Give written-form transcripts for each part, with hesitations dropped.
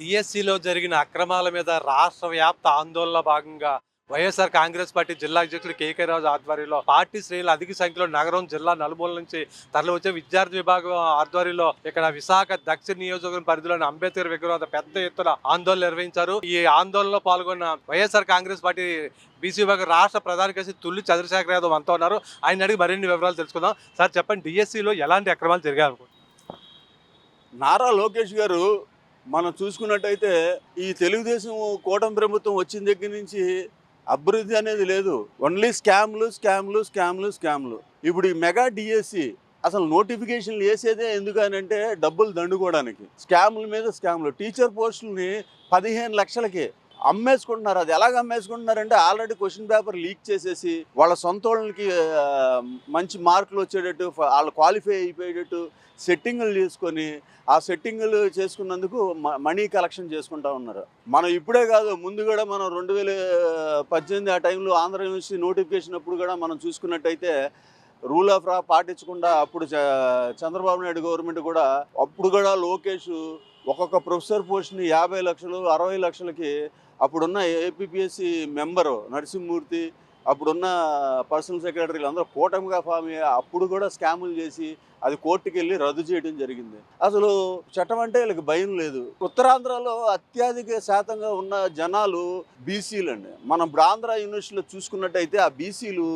డిఎస్సిలో జరిగిన అక్రమాల మీద రాష్ట్ర వ్యాప్త ఆందోళనలో భాగంగా వైఎస్ఆర్ కాంగ్రెస్ పార్టీ జిల్లా అధ్యక్షుడు కేకే రాజు ఆధ్వర్యంలో పార్టీ శ్రేణులు అధిక సంఖ్యలో నగరం జిల్లా నలుమూల నుంచి తరలి వచ్చే విద్యార్థి విభాగం ఆధ్వర్యంలో ఇక్కడ విశాఖ దక్షిణ నియోజకవర్గం పరిధిలోని అంబేద్కర్ విగ్రహం వద్ద పెద్ద ఎత్తున ఆందోళన నిర్వహించారు. ఈ ఆందోళనలో పాల్గొన్న వైఎస్ఆర్ కాంగ్రెస్ పార్టీ బీసీ విభాగం రాష్ట్ర ప్రధాన కార్యదర్శి తుల్లి చంద్రశేఖర్ యాదవ్ అంతా ఉన్నారు. ఆయన అడిగి మరిన్ని వివరాలు తెలుసుకుందాం. సార్ చెప్పండి, డిఎస్సిలో ఎలాంటి అక్రమాలు జరిగాయి? నారా లోకేష్ గారు మనం చూసుకున్నట్టయితే ఈ తెలుగుదేశం కూటమి ప్రభుత్వం వచ్చిన దగ్గర నుంచి అభివృద్ధి అనేది లేదు. ఓన్లీ స్కామ్లు స్కామ్లు స్కామ్లు స్కామ్లు. ఇప్పుడు ఈ మెగా డిఎస్సి అసలు నోటిఫికేషన్లు వేసేదే ఎందుకనంటే డబ్బులు దండుకోవడానికి. స్కామ్ల మీద స్కామ్లు. టీచర్ పోస్టులని 15 లక్షలకి అమ్మేసుకుంటున్నారు. అది ఎలాగ అమ్మేసుకుంటున్నారంటే ఆల్రెడీ క్వశ్చన్ పేపర్ లీక్ చేసేసి వాళ్ళ సొంత వాళ్ళకి మంచి మార్కులు వచ్చేటట్టు, వాళ్ళు క్వాలిఫై అయిపోయేటట్టు సెట్టింగులు చేసుకొని ఆ సెట్టింగులు చేసుకున్నందుకు మనీ కలెక్షన్ చేసుకుంటా ఉన్నారు. మనం ఇప్పుడే కాదు, ముందు కూడా మనం 2018 ఆ టైంలో ఆంధ్ర యూనివర్సిటీ నోటిఫికేషన్ అప్పుడు కూడా మనం చూసుకున్నట్టయితే రూల్ ఆఫ్ లా పాటించకుండా అప్పుడు చంద్రబాబు నాయుడు గవర్నమెంట్ కూడా అప్పుడు కూడా లోకేష్ ఒక్కొక్క ప్రొఫెసర్ పోస్ట్ని 50 లక్షలు 60 లక్షలకి అప్పుడున్న ఏపీపీఎస్సీ మెంబరు నరసింహమూర్తి, అప్పుడున్న పర్సనల్ సెక్రటరీలు అందరూ కూటమిగా ఫామ్ అయ్యి అప్పుడు కూడా స్కాములు చేసి అది కోర్టుకు వెళ్ళి రద్దు చేయడం జరిగింది. అసలు చట్టం అంటే వీళ్ళకి భయం లేదు. ఉత్తరాంధ్రలో అత్యధిక శాతంగా ఉన్న జనాలు బీసీలు అండి. మనం ఆంధ్ర యూనివర్సిటీలో చూసుకున్నట్టయితే ఆ బీసీలు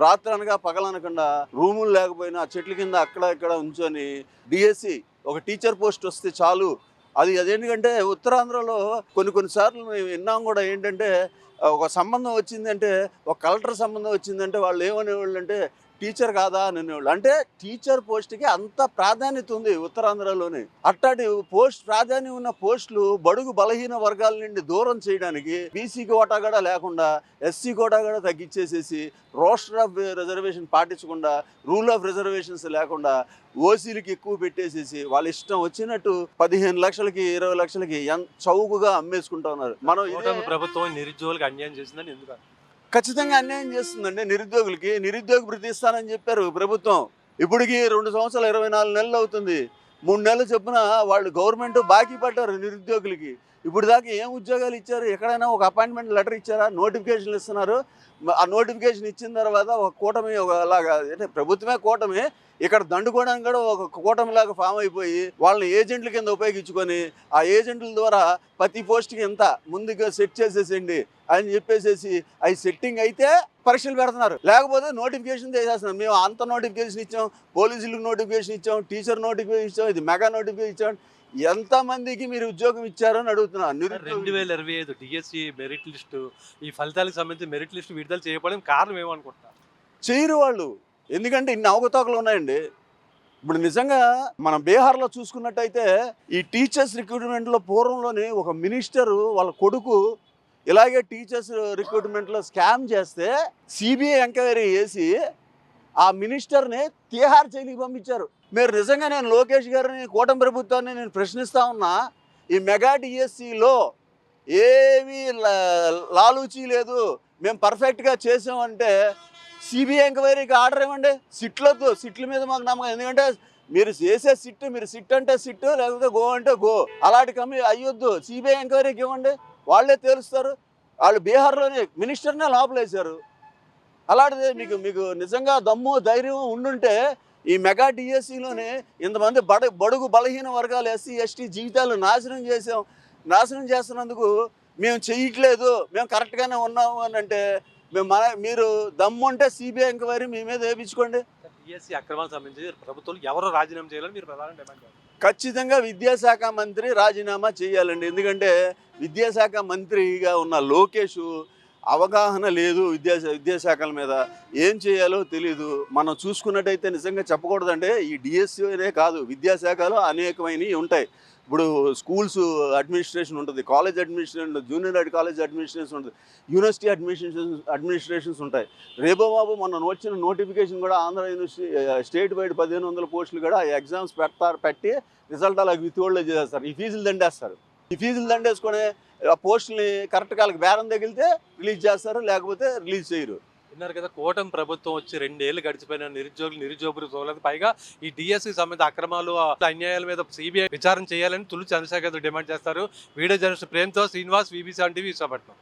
రాత్రనగా పగలనకుండా రూములు లేకపోయినా చెట్ల కింద అక్కడ ఇక్కడ ఉంచొని డిఎస్సి ఒక టీచర్ పోస్ట్ వస్తే చాలు. అదేంటంటే ఉత్తరాంధ్రలో కొన్నిసార్లు మేము విన్నాం కూడా, ఏంటంటే ఒక సంబంధం వచ్చిందంటే, ఒక కలెక్టర్ సంబంధం వచ్చిందంటే వాళ్ళు ఏమనేవాళ్ళు అంటే టీచర్ కాదా అని అనేవాళ్ళు. అంటే టీచర్ పోస్ట్కి అంత ప్రాధాన్యత ఉంది ఉత్తరాంధ్రలోని. అట్లాంటి ప్రాధాన్యం ఉన్న పోస్టులు బడుగు బలహీన వర్గాల నుండి దూరం చేయడానికి బీసీ కోటా కూడా లేకుండా ఎస్సీ కోటా కూడా తగ్గించేసేసి రోస్టర్ ఆఫ్ రిజర్వేషన్ పాటించకుండా రూల్ ఆఫ్ రిజర్వేషన్స్ లేకుండా ఓసీలకి ఎక్కువ పెట్టేసేసి వాళ్ళ ఇష్టం వచ్చినట్టు 15 లక్షలకి 20 లక్షలకి చౌకగా అమ్మేసుకుంటా ఉన్నారు. మనం ప్రభుత్వం నిరుద్యోగులకు అన్యాయం చేసిందని ఎందుకు? ఖచ్చితంగా అన్యాయం చేస్తుందండి. నిరుద్యోగ భృతి ఇస్తానని చెప్పారు ప్రభుత్వం. ఇప్పటికి 2 సంవత్సరాలు 24 నెలలు అవుతుంది. 3 నెలలు చొప్పున వాళ్ళు గవర్నమెంట్ బాకీ పడ్డారు నిరుద్యోగులకి. ఇప్పుడు దాకా ఏం ఉద్యోగాలు ఇచ్చారు? ఎక్కడైనా ఒక అపాయింట్మెంట్ లెటర్ ఇచ్చారా? నోటిఫికేషన్లు ఇస్తున్నారు. ఆ నోటిఫికేషన్ ఇచ్చిన తర్వాత ఒక కూటమి ఒకలాగా, అంటే ప్రభుత్వమే కూటమి, ఇక్కడ దండుకోవడానికి కూడా ఒక కూటమిలాగా ఫామ్ అయిపోయి వాళ్ళని ఏజెంట్ల కింద ఉపయోగించుకొని ఆ ఏజెంట్ల ద్వారా ప్రతి పోస్ట్కి ఎంత ముందుగా సెట్ చేసేసేయండి అని చెప్పేసేసి అవి సెట్టింగ్ అయితే పరీక్షలు పెడుతున్నారు. లేకపోతే నోటిఫికేషన్ చేసేస్తున్నారు. మేము అంత నోటిఫికేషన్ ఇచ్చాం, పోలీసులకు నోటిఫికేషన్ ఇచ్చాం, టీచర్ నోటిఫికేషన్ ఇచ్చాం, ఇది మెగా నోటిఫికేషన్ ఇచ్చాం. ఎంతమందికి మీరు ఉద్యోగం ఇచ్చారని అడుగుతున్నారు. 2025 డిఎస్సి మెరిట్ లిస్టు, ఈ ఫలితాలకు సంబంధించి మెరిట్ లిస్టు విడుదల చేయకపోవడం కారణం ఏమనుకుంటున్నారు? చేయరు వాళ్ళు. ఎందుకంటే ఇన్ని అవకతవకలు ఉన్నాయండి. ఇప్పుడు నిజంగా మనం బీహార్లో చూసుకున్నట్టయితే ఈ టీచర్స్ రిక్రూట్మెంట్లో పూర్వంలోని ఒక మినిస్టరు వాళ్ళ కొడుకు ఇలాగే టీచర్స్ రిక్రూట్మెంట్లో స్కామ్ చేస్తే సిబిఐ ఎంక్వైరీ చేసి ఆ మినిస్టర్ని తిహార్ జైలుకి పంపించారు. మీరు నిజంగా నేను లోకేష్ గారిని, కూటమి ప్రభుత్వాన్ని నేను ప్రశ్నిస్తా ఉన్నా, ఈ మెగా డిఎస్సిలో ఏమీ లాలూచీ లేదు, మేము పర్ఫెక్ట్గా చేసామంటే సిబిఐ ఎంక్వైరీకి ఆర్డర్ ఇవ్వండి. సిట్లొద్దు, సిట్ల మీద మాకు నమ్మకం. ఎందుకంటే మీరు చేసే మీరు సిట్ అంటే సిట్, లేకపోతే గో అంటే గో. అలాంటి అయ్యొద్దు. సిబిఐ ఎంక్వైరీకి ఇవ్వండి, వాళ్ళే తేలుస్తారు. వాళ్ళు బీహార్లోనే మినిస్టర్నే లోపలేశారు. అలాంటిది మీకు నిజంగా దమ్ము ధైర్యం ఉండుంటే ఈ మెగా డిఎస్సిలోనే ఇంతమంది బడుగు బలహీన వర్గాలు ఎస్సీ ఎస్టీ జీవితాలు నాశనం చేస్తున్నందుకు మేము చేయట్లేదు, మేము కరెక్ట్గానే ఉన్నాము అని అంటే మీరు దమ్ము ఉంటే సిబిఐ ఎంక్వైరీ మీ మీద వేయించుకోండి. డిఎస్సి అక్రమాలకు సంబంధించి ప్రభుత్వం ఎవరో రాజీనామా చేయాలని మీరు ప్రధాన డిమాండ్? ఖచ్చితంగా విద్యాశాఖ మంత్రి రాజీనామా చేయాలండి. ఎందుకంటే విద్యాశాఖ మంత్రిగా ఉన్న లోకేష్ అవగాహన లేదు విద్యాశాఖల మీద, ఏం చేయాలో తెలీదు. మనం చూసుకున్నట్టయితే నిజంగా చెప్పకూడదంటే ఈ డిఎస్సీనే కాదు, విద్యాశాఖలో అనేకమైనవి ఉంటాయి. ఇప్పుడు స్కూల్స్ అడ్మినిస్ట్రేషన్ ఉంటుంది, కాలేజ్ అడ్మినిస్ట్రేషన్ ఉంటుంది, జూనియర్ కాలేజ్ అడ్మినిస్ట్రేషన్ ఉంటుంది, యూనివర్సిటీ అడ్మినిస్ట్రేషన్స్ ఉంటాయి. రేపో బాబు మొన్న వచ్చిన నోటిఫికేషన్ కూడా ఆంధ్ర యూనివర్సిటీ స్టేట్ వైడ్ 1500 పోస్టులు కూడా ఎగ్జామ్స్ పెట్టి రిజల్ట్ అలా విత్హోల్డ్ చేసేస్తారు. ఈ ఫీజులు దండేసుకొని ఆ పోస్టుల్ని కరెక్ట్గా వాళ్ళకి బేరం తగిలితే రిలీజ్ చేస్తారు, లేకపోతే రిలీజ్ చేయరు. విన్నారు కదా, కూటమి ప్రభుత్వం వచ్చి 2 ఏళ్ళు గడిచిపోయిన నిరుద్యోగులు చూడలేదు. పైగా ఈ డిఎస్సి సంబంధిత అక్రమాలు అన్యాయాల మీద సిబిఐ విచారణ చేయాలని తులు చంద్రశేఖర్ డిమాండ్ చేస్తారు. వీడియో జర్నలిస్ట్ ప్రేమ్తో శ్రీనివాస్, VB7 టీవీ, విశాఖపట్నం.